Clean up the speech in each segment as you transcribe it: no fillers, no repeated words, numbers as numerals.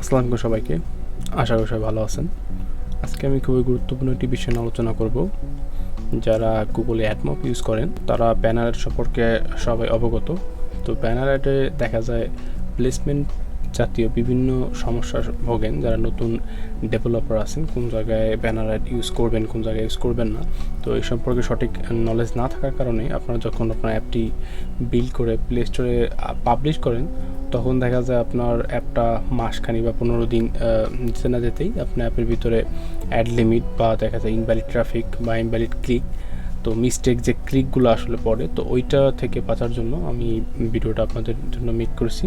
আসসালামু আলাইকুম সবাইকে, আশা করি সবাই ভালো আছেন। আজকে আমি খুবই গুরুত্বপূর্ণ একটি বিষয় নিয়ে আলোচনা করব। যারা গুগলে অ্যাডমব ইউজ করেন তারা ব্যানার অ্যাড সম্পর্কে সবাই অবগত। তো ব্যানার অ্যাডে দেখা যায় প্লেসমেন্ট জাতীয় বিভিন্ন সমস্যা ভোগেন যারা নতুন ডেভেলপার আছেন, কোন জায়গায় ব্যানার অ্যাড ইউজ করবেন, কোন জায়গায় ইউজ করবেন না। তো এই সম্পর্কে সঠিক নলেজ না থাকার কারণে আপনারা যখন আপনার অ্যাপটি বিল্ড করে প্লে স্টোরে পাবলিশ করেন, তখন দেখা যায় আপনার অ্যাপটা মাসখানি বা 15 দিন যেতে না যেতেই আপনার অ্যাপের ভিতরে অ্যাড লিমিট বা দেখা যায় ইনভ্যালিড ট্রাফিক বা ইনভ্যালিড ক্লিক, তো মিস্টেক যে ক্লিকগুলো আসলে পড়ে, তো ওইটা থেকে বাঁচার জন্য আমি ভিডিওটা আপনাদের জন্য মেক করেছি।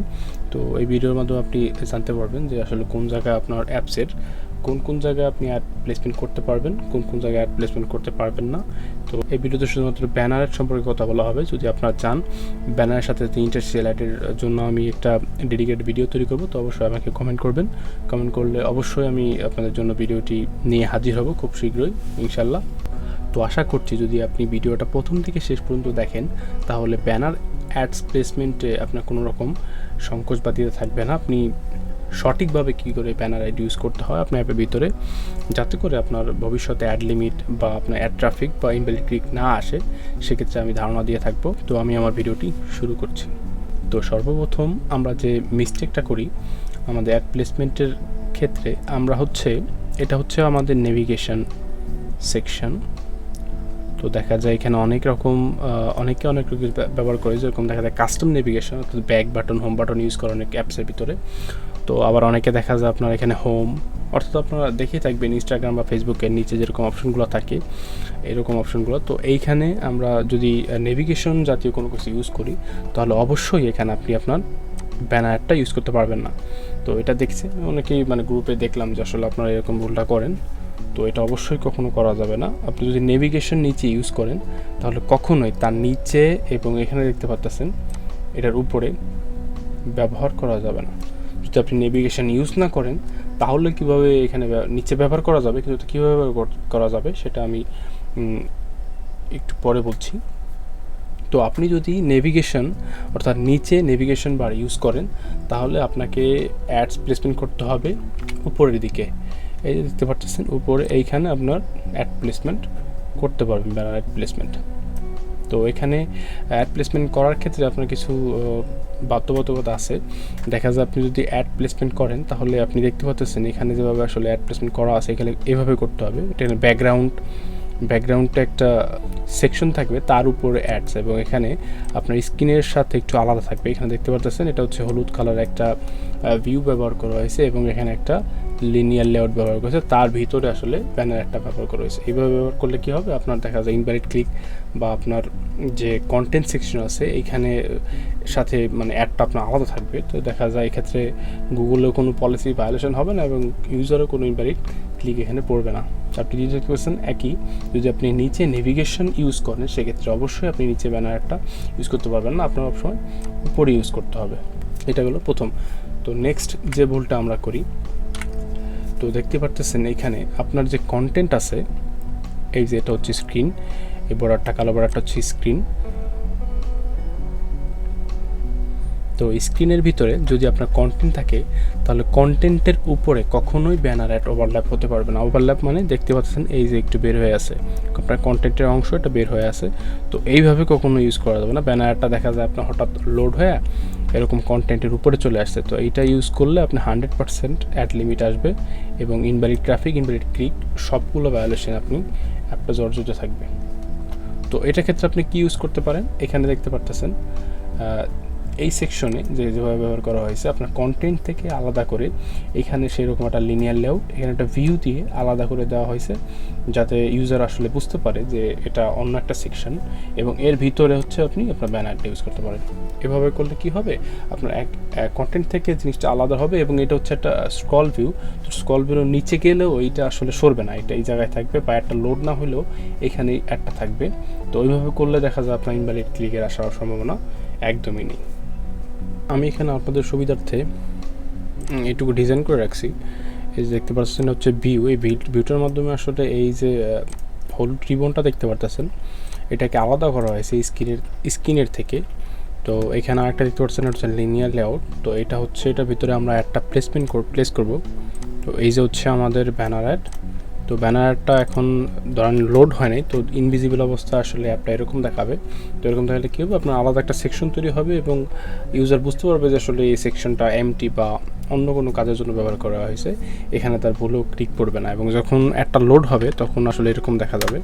তো এই ভিডিওর মাধ্যমে আপনি জানতে পারবেন যে আসলে কোন জায়গায় আপনার অ্যাপসের কোন জায়গায় আপনি অ্যাড প্লেসমেন্ট করতে পারবেন, কোন জায়গায় অ্যাড প্লেসমেন্ট করতে পারবেন না। তো এই ভিডিওতে শুধুমাত্র ব্যানার অ্যাড সম্পর্কে কথা বলা হবে। যদি আপনারা চান ব্যানারের সাথে ইন্টারস্টেল অ্যাডের জন্য আমি একটা ডেডিকেটেড ভিডিও তৈরি করব, তো অবশ্যই আমাকে কমেন্ট করবেন। কমেন্ট করলে অবশ্যই আমি আপনাদের জন্য ভিডিওটি নিয়ে হাজির হব খুব শীঘ্রই ইনশাল্লাহ। তো আশা করছি যদি আপনি ভিডিওটা প্রথম থেকে শেষ পর্যন্ত দেখেন, তাহলে ব্যানার অ্যাডস প্লেসমেন্টে আপনার কোনো রকম সংকোচ বাতিতে থাকবে না। আপনি সঠিকভাবে কী করে ব্যানার অ্যাড ইউজ করতে হয় আপনার অ্যাপের ভিতরে, যাতে করে আপনার ভবিষ্যতে অ্যাড লিমিট বা আপনার অ্যাড ট্রাফিক বা ইনভ্যালিড ক্লিক না আসে, সেক্ষেত্রে আমি ধারণা দিয়ে থাকবো। তো আমি আমার ভিডিওটি শুরু করছি। তো সর্বপ্রথম আমরা যে মিস্টেকটা করি আমাদের অ্যাড প্লেসমেন্টের ক্ষেত্রে, আমরা এটা হচ্ছে আমাদের নেভিগেশন সেকশন। তো দেখা যায় এখানে অনেকে অনেক ব্যবহার করে, যেরকম দেখা যায় কাস্টম নেভিগেশন, অর্থাৎ back button, home button use করে অনেক অ্যাপসের ভিতরে। তো আবার অনেকে দেখা যায় আপনার এখানে হোম, অর্থাৎ আপনারা দেখেই থাকবেন ইনস্টাগ্রাম বা ফেসবুকের নিচে যেরকম অপশনগুলো থাকে এরকম অপশনগুলো। তো এইখানে আমরা যদি নেভিগেশন জাতীয় কোনো কিছু ইউজ করি, তাহলে অবশ্যই এখানে আপনি আপনার ব্যানারটা ইউজ করতে পারবেন না। তো এটা দেখছে অনেকেই, গ্রুপে দেখলাম যে আসলে আপনারা এরকম ভুলটা করেন। তো এটা অবশ্যই কখনো করা যাবে না। আপনি যদি নেভিগেশন নিচে ইউজ করেন, তাহলে কখনোই তার নিচে এবং এখানে দেখতে পাচ্ছেন এটার উপরে ব্যবহার করা যাবে না। যদি আপনি নেভিগেশন ইউজ না করেন, তাহলে কিভাবে এখানে নিচে ব্যবহার করা যাবে, কিন্তু কীভাবে করা যাবে সেটা আমি একটু পরে বলছি। তো আপনি যদি নেভিগেশন অর্থাৎ নিচে নেভিগেশন বার ইউজ করেন, তাহলে আপনাকে অ্যাডস প্লেসমেন্ট করতে হবে উপরের দিকে। এই যে দেখতে পাচ্ছেন উপরে, এইখানে আপনার অ্যাড প্লেসমেন্ট করতে পারবেন, ব্যানার অ্যাড প্লেসমেন্ট। তো এখানে অ্যাড প্লেসমেন্ট করার ক্ষেত্রে আপনার কিছু বাধ্যবাধকতা আছে। দেখা যায় আপনি যদি অ্যাড প্লেসমেন্ট করেন, তাহলে আপনি দেখতে পাচ্ছেন এখানে যেভাবে আসলে অ্যাড প্লেসমেন্ট করা আছে, এখানে এভাবে করতে হবে। এটা ব্যাকগ্রাউন্ডটা একটা সেকশন থাকবে, তার উপরে অ্যাডস, এবং এখানে আপনার স্ক্রিনের সাথে একটু আলাদা থাকবে। এখানে দেখতে পাচ্ছেন এটা হচ্ছে হলুদ কালার একটা ভিউ ব্যবহার করা হয়েছে, এবং এখানে একটা লিনিয়ার লেআউট ব্যবহার করেছে, তার ভিতরে আসলে ব্যানার একটা ব্যবহার করা হয়েছে। এইভাবে ব্যবহার করলে কী হবে, আপনার দেখা যায় ইনভ্যালিড ক্লিক বা আপনার যে কন্টেন্ট সেকশন আছে এইখানে সাথে অ্যাডটা আপনার আলাদা থাকবে। তো দেখা যায় এক্ষেত্রে গুগলেও কোনো পলিসি ভায়োলেশন হবে না, এবং ইউজারও কোনো ইনভ্যালিড ক্লিক এখানে পড়বে না। আপনি যদি দেখতে পাচ্ছেন একই, যদি আপনি নিচে নেভিগেশন ইউজ করেন, সেক্ষেত্রে অবশ্যই আপনি নিচে ব্যানার একটা ইউজ করতে পারবেন না, আপনার সবসময় উপরে ইউজ করতে হবে। এটা হলো প্রথম। তো নেক্সট যে ভুলটা আমরা করি, তো দেখতে পারতেছেন এখানে আপনার যে কন্টেন্ট আছে, এই যে এটা হচ্ছে স্ক্রিন, এই বর্ডারটা কালো বর্ডারটা হচ্ছে স্ক্রিন। তো স্ক্রিনের ভিতরে যদি আপনার কন্টেন্ট থাকে, তাহলে কন্টেন্টের উপরে কখনোই ব্যানার অ্যাড ওভারল্যাপ হতে পারবে না। ওভারল্যাপ মানে দেখতে পাচ্ছেন এই যে একটু বের হয়ে আছে, আপনার কন্টেন্টের অংশ এটা বের হয়ে আছে। তো এইভাবে কখনো ইউজ করা যাবে না। ব্যানারটা দেখা যায় আপনার হঠাৎ লোড হয়ে এরকম কন্টেন্টের উপরে চলে আসছে, তো এইটা ইউজ করলে আপনি 100% অ্যাড লিমিট আসবে, এবং ইনভ্যালিড ট্রাফিক, ইনভ্যালিড ক্লিক সবগুলো ভায়োলেশন আপনি অ্যাপটা জর্জরিত থাকবে। তো এটার ক্ষেত্রে আপনি কি ইউজ করতে পারেন, এখানে দেখতে পারতেছেন এই সেকশনে যেভাবে ব্যবহার করা হয়েছে, আপনার কন্টেন্ট থেকে আলাদা করে এখানে সেরকম একটা লিনিয়ার লেআউট, এখানে একটা ভিউ দিয়ে আলাদা করে দেওয়া হয়েছে, যাতে ইউজার আসলে বুঝতে পারে যে এটা অন্য একটা সেকশন, এবং এর ভিতরে আপনি আপনার ব্যানারটা ইউজ করতে পারেন। এভাবে করলে কি হবে, আপনার এক কন্টেন্ট থেকে জিনিসটা আলাদা হবে, এবং এটা হচ্ছে একটা স্ক্রল ভিউ। তো স্ক্রল ভিউর নিচে গেলেও এইটা আসলে সরবে না, এটা এই জায়গায় থাকবে, বা একটা লোড না হলেও এখানেই একটা থাকবে। তো ওইভাবে করলে দেখা যায় আপনার ইনভ্যালিড ক্লিকের আসার সম্ভাবনা একদমই নেই। আমি এখানে আপনাদের সুবিধার্থে এইটুকু ডিজাইন করে রাখছি। এই যে দেখতে পাচ্ছেন হচ্ছে ভিউ, এই ভিউটার মাধ্যমে আসলে এই যে হলুদ রিবনটা দেখতে পারতেছেন, এটাকে আলাদা করা হয়েছে স্ক্রিনের থেকে। তো এখানে আরেকটা দেখতে পাচ্ছেন, হচ্ছে লিনিয়ার লেআউট। তো এটা হচ্ছে, এটার ভিতরে আমরা একটা প্লেস করব। তো এই যে হচ্ছে আমাদের ব্যানার অ্যাড। তো ব্যানার অ্যাডটা এখন ধরেন লোড হয় নাই, তো ইনভিজিবল অবস্থা আসলে অ্যাপটা এরকম দেখাবে। তো এরকম দেখালে কী হবে, আপনার আলাদা একটা সেকশন তৈরি হবে এবং ইউজার বুঝতে পারবে যে আসলে এই সেকশনটা এমটি বা অন্য কোনো কাজের জন্য ব্যবহার করা হয়েছে, এখানে তার ভুলেও ক্লিক করবে না। এবং যখন অ্যাডটা লোড হবে তখন আসলে এরকম দেখা যাবে,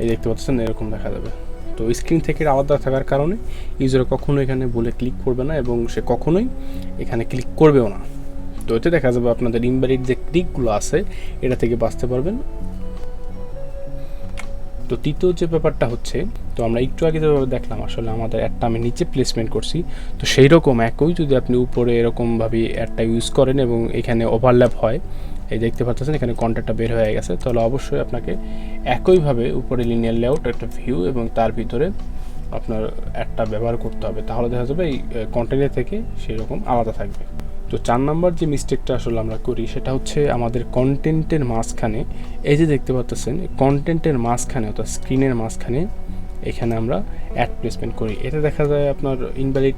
এই দেখতে পাচ্ছেন এরকম দেখা যাবে। তো স্ক্রিন থেকে আলাদা থাকার কারণে ইউজার কখনো এখানে বলে ক্লিক করবে না এবং সে কখনোই এখানে ক্লিক করবেও না। তো এতে দেখা যাবে আপনাদের ইনভ্যালিড যে ক্লিকগুলো আছে এটা থেকে বাঁচতে পারবেন। তো তৃতীয় যে ব্যাপারটা হচ্ছে, তো আমরা একটু আগে যেভাবে দেখলাম আসলে আমাদের অ্যাডটা আমি নিচে প্লেসমেন্ট করছি, তো সেই রকম একই যদি আপনি উপরে এরকমভাবে অ্যাডটা ইউজ করেন এবং এখানে ওভারল্যাপ হয়, এই দেখতে পাচ্ছেন এখানে কন্টেন্টটা বের হয়ে গেছে, তাহলে অবশ্যই আপনাকে একইভাবে উপরে লিনিয়ার লেআউট একটা ভিউ এবং তার ভিতরে আপনার অ্যাডটা ব্যবহার করতে হবে, তাহলে দেখা যাবে এই কন্টেন্টের থেকে সেই রকম আলাদা থাকবে। তো 4 নাম্বার যে মিস্টেকটা আসলে আমরা করি সেটা হচ্ছে আমাদের কন্টেন্টের মাঝখানে, এই যে দেখতে পাচ্ছেন কন্টেন্টের মাঝখানে অর্থাৎ স্ক্রিনের মাঝখানে এখানে আমরা অ্যাড প্লেসমেন্ট করি। এতে দেখা যায় আপনার ইনভ্যালিড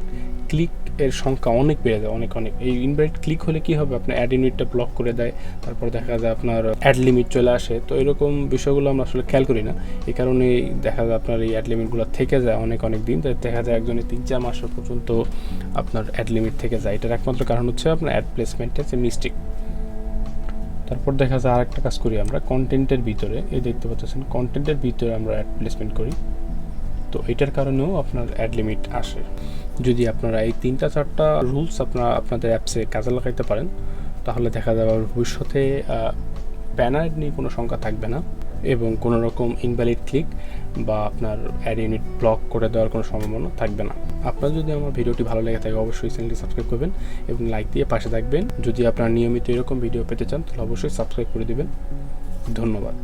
ক্লিক এর সংখ্যা অনেক বেড়ে যায়, অনেক। এই ইনভ্যালিড ক্লিক হলে কি হবে, আপনার অ্যাড ইউনিটটা ব্লক করে দেয়, তারপর দেখা যায় আপনার অ্যাড লিমিট চলে আসে। তো এরকম বিষয়গুলো আমরা আসলে খেয়াল করি না, এই কারণে দেখা যায় আপনার এই অ্যাড লিমিটগুলো থেকে যায় অনেক দিন। দেখা যায় একজনের 3-4 মাস পর্যন্ত আপনার অ্যাড লিমিট থেকে যায়। এটার একমাত্র কারণ হচ্ছে আপনার অ্যাড প্লেসমেন্টের যে মিস্টেক। তারপর দেখা যায় আরেকটা কাজ করি আমরা কন্টেন্টের ভিতরে, এই দেখতে পাচ্ছেন কন্টেন্টের ভিতরে আমরা অ্যাড প্লেসমেন্ট করি। তো এটার কারণেও আপনার অ্যাড লিমিট আসে। যদি আপনারা এই 3-4টা রুলস আপনাদের অ্যাপসে কাজে লাগাইতে পারেন, তাহলে দেখা যাবে ভবিষ্যতে ব্যানার নিয়ে কোনো সংখ্যা থাকবে না এবং কোনো রকম ইনভ্যালিড ক্লিক বা আপনার অ্যাড ইউনিট ব্লক করে দেওয়ার কোনো সম্ভাবনা থাকবে না। আপনার যদি আমার ভিডিওটি ভালো লেগে থাকে অবশ্যই চ্যানেলটি সাবস্ক্রাইব করবেন এবং লাইক দিয়ে পাশে থাকবেন। যদি আপনারা নিয়মিত এরকম ভিডিও পেতে চান তাহলে অবশ্যই সাবস্ক্রাইব করে দেবেন। ধন্যবাদ।